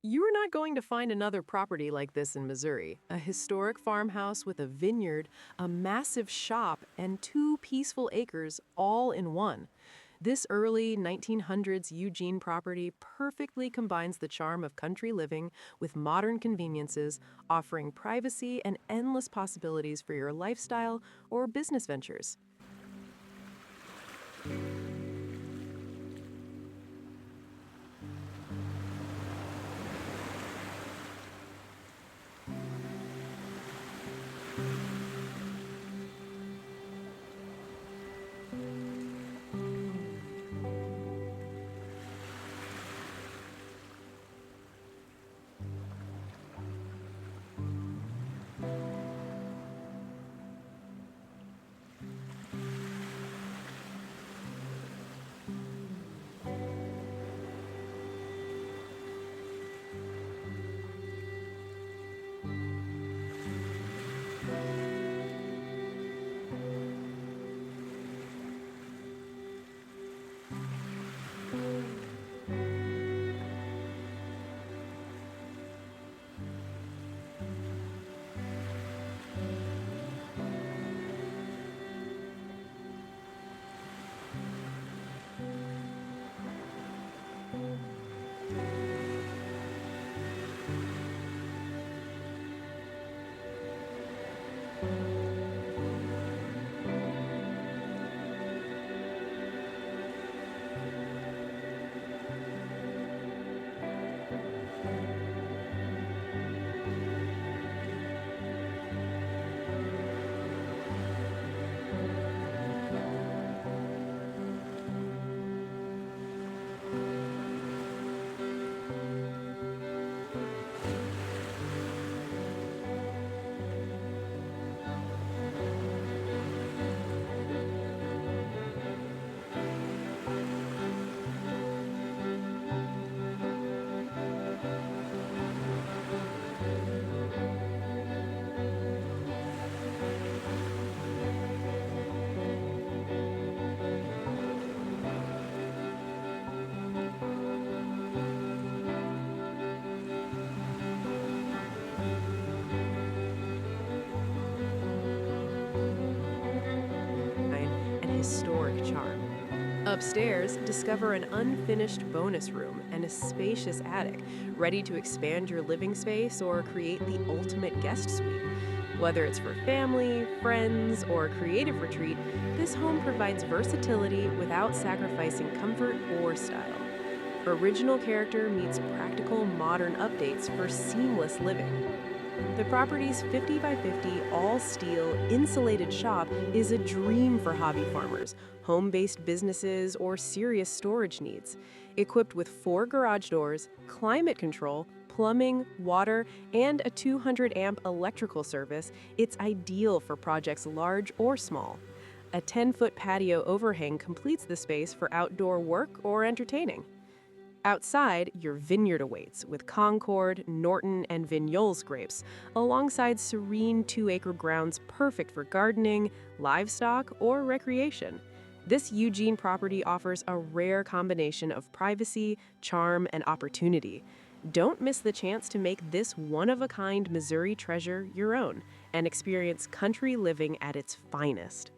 You are not going to find another property like this in Missouri. A historic farmhouse with a vineyard, a massive shop, and two peaceful acres all in one. This early 1900s Eugene property perfectly combines the charm of country living with modern conveniences, offering privacy and endless possibilities for your lifestyle or business ventures. And historic charm. Upstairs, discover an unfinished bonus room and a spacious attic, ready to expand your living space or create the ultimate guest suite. Whether it's for family, friends, or a creative retreat, this home provides versatility without sacrificing comfort or style. Original character meets practical modern updates for seamless living. The property's 50 by 50 all steel insulated shop is a dream for hobby farmers, home based businesses, or serious storage needs. Equipped with four garage doors, climate control, plumbing, water, and a 200 amp electrical service, it's ideal for projects large or small. A 10-foot patio overhang completes the space for outdoor work or entertaining. Outside, your vineyard awaits with Concord, Norton, and Vignoles grapes, alongside serene 2-acre grounds perfect for gardening, livestock, or recreation. This Eugene property offers a rare combination of privacy, charm, and opportunity. Don't miss the chance to make this one-of-a-kind Missouri treasure your own and experience country living at its finest.